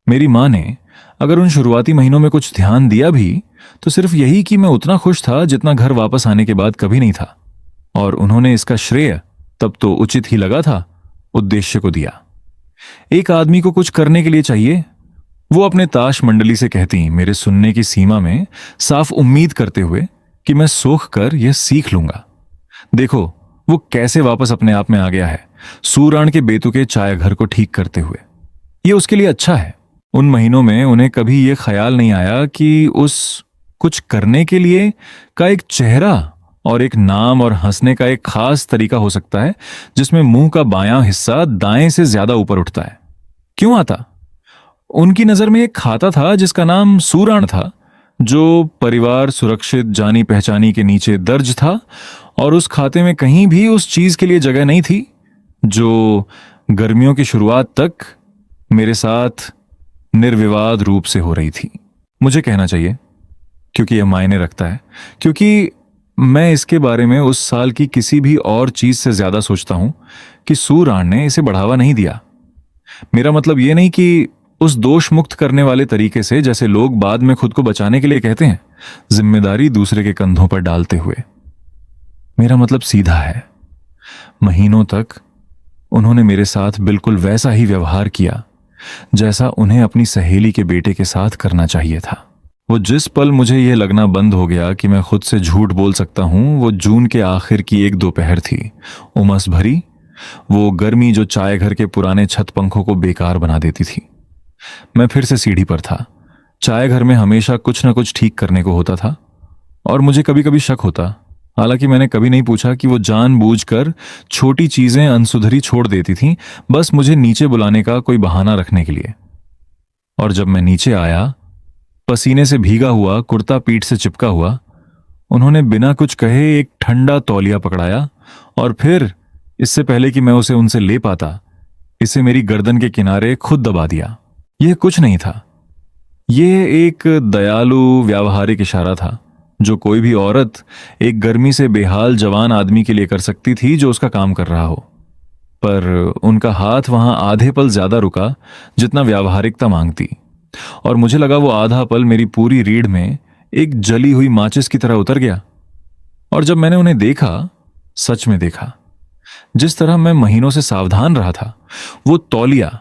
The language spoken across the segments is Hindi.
मेरी माँ ने अगर उन शुरुआती महीनों में कुछ ध्यान दिया भी तो सिर्फ यही कि मैं उतना खुश था जितना घर वापस आने के बाद कभी नहीं था। और उन्होंने इसका श्रेय तब तो उचित ही लगा था, उद्देश्य को दिया। एक आदमी को कुछ करने के लिए चाहिए, वो अपने ताश मंडली से कहती, मेरे सुनने की सीमा में साफ उम्मीद करते हुए कि मैं सोख कर यह सीख लूंगा। देखो वो कैसे वापस अपने आप में आ गया है, सूराण के बेतुके चाय घर को ठीक करते हुए। ये उसके लिए अच्छा है। उन महीनों में उन्हें कभी यह ख्याल नहीं आया कि उस कुछ करने के लिए का एक चेहरा और एक नाम और हंसने का एक खास तरीका हो सकता है जिसमें मुंह का बायां हिस्सा दाएं से ज्यादा ऊपर उठता है। क्यों आता? उनकी नजर में एक खाता था जिसका नाम सूराण था, जो परिवार सुरक्षित जानी पहचानी के नीचे दर्ज था। और उस खाते में कहीं भी उस चीज के लिए जगह नहीं थी जो गर्मियों की शुरुआत तक मेरे साथ निर्विवाद रूप से हो रही थी। मुझे कहना चाहिए क्योंकि यह मायने रखता है, क्योंकि मैं इसके बारे में उस साल की किसी भी और चीज से ज्यादा सोचता हूं कि सूराण ने इसे बढ़ावा नहीं दिया। मेरा मतलब यह नहीं कि उस दोष मुक्त करने वाले तरीके से जैसे लोग बाद में खुद को बचाने के लिए कहते हैं, जिम्मेदारी दूसरे के कंधों पर डालते हुए। मेरा मतलब सीधा है। महीनों तक उन्होंने मेरे साथ बिल्कुल वैसा ही व्यवहार किया जैसा उन्हें अपनी सहेली के बेटे के साथ करना चाहिए था। वो जिस पल मुझे यह लगना बंद हो गया कि मैं खुद से झूठ बोल सकता हूं, वो जून के आखिर की एक दोपहर थी, उमस भरी। वो गर्मी जो चाय घर के पुराने छत पंखों को बेकार बना देती थी। मैं फिर से सीढ़ी पर था। चाय घर में हमेशा कुछ न कुछ ठीक करने को होता था और मुझे कभी कभी शक होता, हालांकि मैंने कभी नहीं पूछा कि वो जानबूझकर छोटी चीजें अनसुधरी छोड़ देती थीं, बस मुझे नीचे बुलाने का कोई बहाना रखने के लिए। और जब मैं नीचे आया, पसीने से भीगा हुआ, कुर्ता पीठ से चिपका हुआ, उन्होंने बिना कुछ कहे एक ठंडा तौलिया पकड़ाया और फिर इससे पहले कि मैं उसे उनसे ले पाता, इसे मेरी गर्दन के किनारे खुद दबा दिया। यह कुछ नहीं था, यह एक दयालु व्यावहारिक इशारा था जो कोई भी औरत एक गर्मी से बेहाल जवान आदमी के लिए कर सकती थी जो उसका काम कर रहा हो। पर उनका हाथ वहां आधे पल ज्यादा रुका जितना व्यावहारिकता मांगती, और मुझे लगा वो आधा पल मेरी पूरी रीढ़ में एक जली हुई माचिस की तरह उतर गया। और जब मैंने उन्हें देखा, सच में देखा, जिस तरह मैं महीनों से सावधान रहा था, वो तौलिया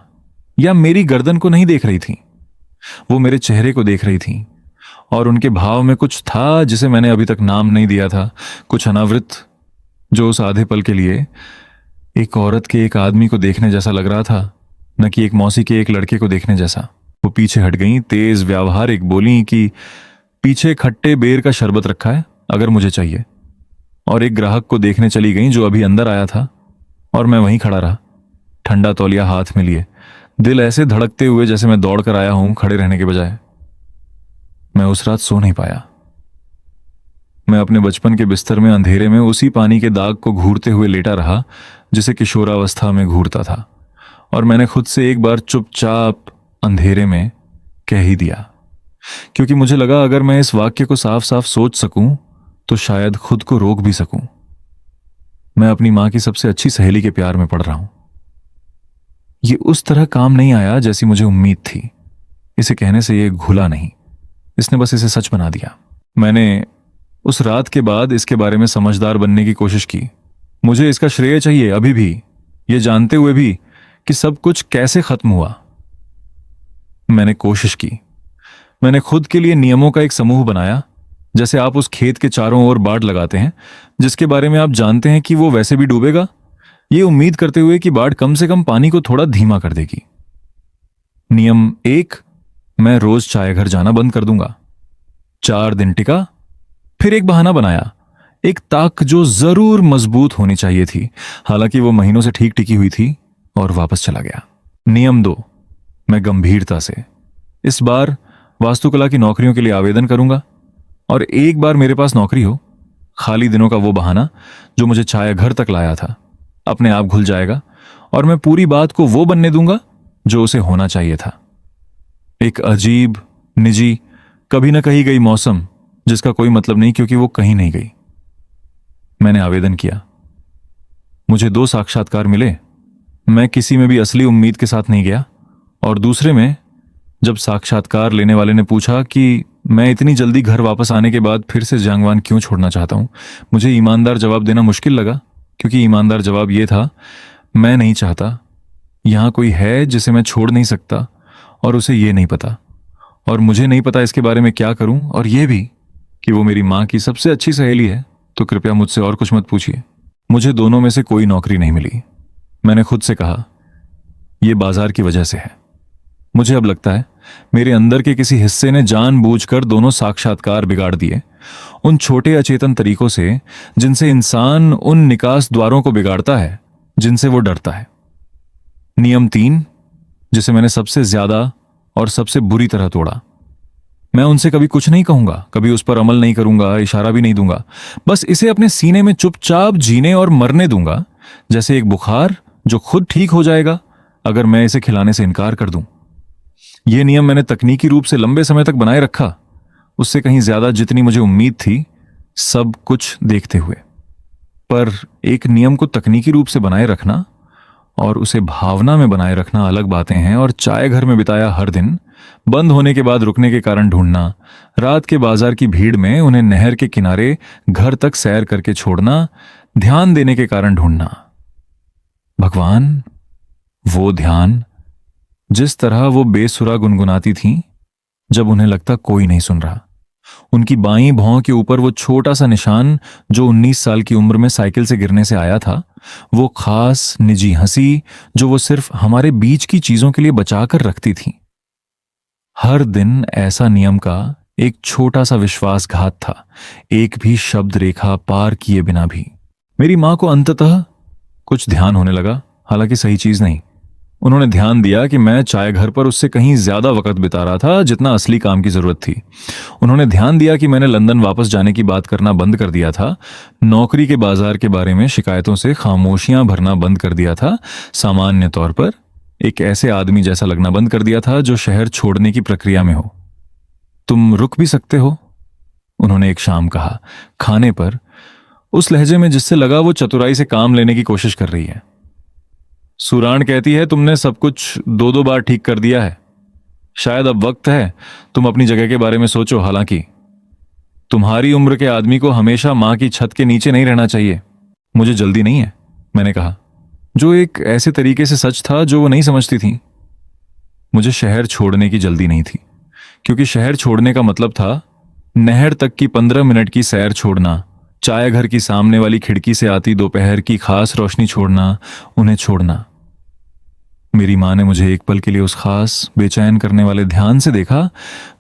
या मेरी गर्दन को नहीं देख रही थी, वो मेरे चेहरे को देख रही थी। और उनके भाव में कुछ था जिसे मैंने अभी तक नाम नहीं दिया था, कुछ अनावृत जो उस आधे पल के लिए एक औरत के एक आदमी को देखने जैसा लग रहा था, न कि एक मौसी के एक लड़के को देखने जैसा। वो पीछे हट गईं, तेज व्यावहारिक बोली कि पीछे खट्टे बेर का शरबत रखा है अगर मुझे चाहिए। और एक ग्राहक को देखने चली गईं जो अभी अंदर आया था, और मैं वहीं खड़ा रहा, ठंडा तौलिया हाथ में लिए, दिल ऐसे धड़कते हुए जैसे मैं दौड़ कर आया हूं खड़े रहने के बजाय। मैं उस रात सो नहीं पाया। मैं अपने बचपन के बिस्तर में अंधेरे में उसी पानी के दाग को घूरते हुए लेटा रहा जिसे किशोरावस्था में घूरता था। और मैंने खुद से एक बार चुपचाप अंधेरे में कह ही दिया, क्योंकि मुझे लगा अगर मैं इस वाक्य को साफ साफ सोच सकूं तो शायद खुद को रोक भी सकूं। मैं अपनी मां की सबसे अच्छी सहेली के प्यार में पड़ रहा हूं। ये उस तरह काम नहीं आया जैसी मुझे उम्मीद थी। इसे कहने से ये घुला नहीं, इसने बस इसे सच बना दिया। मैंने उस रात के बाद इसके बारे में समझदार बनने की कोशिश की। मुझे इसका श्रेय चाहिए अभी भी, ये जानते हुए भी कि सब कुछ कैसे खत्म हुआ। मैंने कोशिश की। मैंने खुद के लिए नियमों का एक समूह बनाया, जैसे आप उस खेत के चारों ओर बाड़ लगाते हैं जिसके बारे में आप जानते हैं कि वो वैसे भी डूबेगा, ये उम्मीद करते हुए कि बाढ़ कम से कम पानी को थोड़ा धीमा कर देगी। नियम 1, मैं रोज चाय घर जाना बंद कर दूंगा। 4 दिन टिका, फिर एक बहाना बनाया, एक ताक जो जरूर मजबूत होनी चाहिए थी, हालांकि वो महीनों से ठीक टिकी हुई थी, और वापस चला गया। नियम 2, मैं गंभीरता से इस बार वास्तुकला की नौकरियों के लिए आवेदन करूंगा, और एक बार मेरे पास नौकरी हो, खाली दिनों का वो बहाना जो मुझे चाय घर तक लाया था अपने आप घुल जाएगा, और मैं पूरी बात को वो बनने दूंगा जो उसे होना चाहिए था। एक अजीब, निजी, कभी न कही गई मौसम जिसका कोई मतलब नहीं क्योंकि वो कहीं नहीं गई। मैंने आवेदन किया। मुझे 2 साक्षात्कार मिले। मैं किसी में भी असली उम्मीद के साथ नहीं गया, और दूसरे में जब साक्षात्कार लेने वाले ने पूछा कि मैं इतनी जल्दी घर वापस आने के बाद फिर से जांगवान क्यों छोड़ना चाहता हूं, मुझे ईमानदार जवाब देना मुश्किल लगा, क्योंकि ईमानदार जवाब यह था, मैं नहीं चाहता। यहां कोई है जिसे मैं छोड़ नहीं सकता और उसे यह नहीं पता, और मुझे नहीं पता इसके बारे में क्या करूं, और यह भी कि वो मेरी मां की सबसे अच्छी सहेली है। तो कृपया मुझसे और कुछ मत पूछिए। मुझे दोनों में से कोई नौकरी नहीं मिली। मैंने खुद से कहा, यह बाजार की वजह से है। मुझे अब लगता है मेरे अंदर के किसी हिस्से ने जानबूझकर दोनों साक्षात्कार बिगाड़ दिए, उन छोटे अचेतन तरीकों से जिनसे इंसान उन निकास द्वारों को बिगाड़ता है जिनसे वो डरता है। नियम 3, जिसे मैंने सबसे ज्यादा और सबसे बुरी तरह तोड़ा। मैं उनसे कभी कुछ नहीं कहूंगा, कभी उस पर अमल नहीं करूंगा, इशारा भी नहीं दूंगा। बस इसे अपने सीने में चुपचाप जीने और मरने दूंगा, जैसे एक बुखार जो खुद ठीक हो जाएगा अगर मैं इसे खिलाने से इनकार कर दूं। यह नियम मैंने तकनीकी रूप से लंबे समय तक बनाए रखा, उससे कहीं ज्यादा जितनी मुझे उम्मीद थी, सब कुछ देखते हुए। पर एक नियम को तकनीकी रूप से बनाए रखना और उसे भावना में बनाए रखना अलग बातें हैं। और चाय घर में बिताया हर दिन, बंद होने के बाद रुकने के कारण ढूंढना, रात के बाजार की भीड़ में उन्हें नहर के किनारे घर तक सैर करके छोड़ना, ध्यान देने के कारण ढूंढना। भगवान, वो ध्यान जिस तरह वो बेसुरा गुनगुनाती थीं जब उन्हें लगता कोई नहीं सुन रहा। उनकी बाईं भौं के ऊपर वो छोटा सा निशान जो 19 साल की उम्र में साइकिल से गिरने से आया था, वो खास निजी हंसी जो वो सिर्फ हमारे बीच की चीजों के लिए बचाकर रखती थी। हर दिन ऐसा नियम का एक छोटा सा विश्वासघात था, एक भी शब्द रेखा पार किए बिना भी। मेरी मां को अंततः कुछ ध्यान होने लगा, हालांकि सही चीज नहीं। उन्होंने ध्यान दिया कि मैं चाय घर पर उससे कहीं ज्यादा वक्त बिता रहा था जितना असली काम की जरूरत थी। उन्होंने ध्यान दिया कि मैंने लंदन वापस जाने की बात करना बंद कर दिया था, नौकरी के बाजार के बारे में शिकायतों से खामोशियां भरना बंद कर दिया था, सामान्य तौर पर एक ऐसे आदमी जैसा लगना बंद कर दिया था जो शहर छोड़ने की प्रक्रिया में हो। तुम रुक भी सकते हो, उन्होंने एक शाम कहा, खाने पर, उस लहजे में जिससे लगा वो चतुराई से काम लेने की कोशिश कर रही है। सुराण कहती है तुमने सब कुछ 2-2 बार ठीक कर दिया है, शायद अब वक्त है तुम अपनी जगह के बारे में सोचो। हालांकि तुम्हारी उम्र के आदमी को हमेशा मां की छत के नीचे नहीं रहना चाहिए। मुझे जल्दी नहीं है, मैंने कहा, जो एक ऐसे तरीके से सच था जो वो नहीं समझती थी। मुझे शहर छोड़ने की जल्दी नहीं थी, क्योंकि शहर छोड़ने का मतलब था नहर तक की 15 मिनट की सैर छोड़ना, चाय घर की सामने वाली खिड़की से आती दोपहर की खास रोशनी छोड़ना, उन्हें छोड़ना। मेरी मां ने मुझे एक पल के लिए उस खास बेचैन करने वाले ध्यान से देखा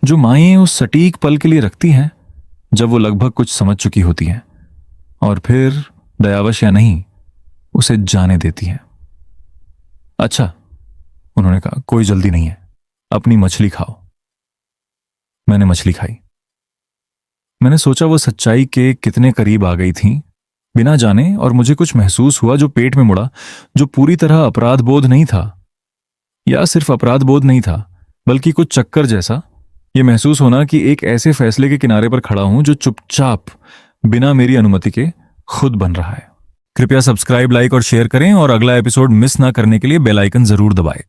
जो माएं उस सटीक पल के लिए रखती हैं जब वो लगभग कुछ समझ चुकी होती हैं, और फिर दयावश या नहीं उसे जाने देती हैं। अच्छा, उन्होंने कहा, कोई जल्दी नहीं है, अपनी मछली खाओ। मैंने मछली खाई। मैंने सोचा वो सच्चाई के कितने करीब आ गई थी बिना जाने, और मुझे कुछ महसूस हुआ जो पेट में मुड़ा, जो पूरी तरह अपराध बोध नहीं था, या सिर्फ अपराध बोध नहीं था बल्कि कुछ चक्कर जैसा। यह महसूस होना कि एक ऐसे फैसले के किनारे पर खड़ा हूं जो चुपचाप बिना मेरी अनुमति के खुद बन रहा है। कृपया सब्सक्राइब, लाइक और शेयर करें, और अगला एपिसोड मिस ना करने के लिए बेल आइकन जरूर दबाएं।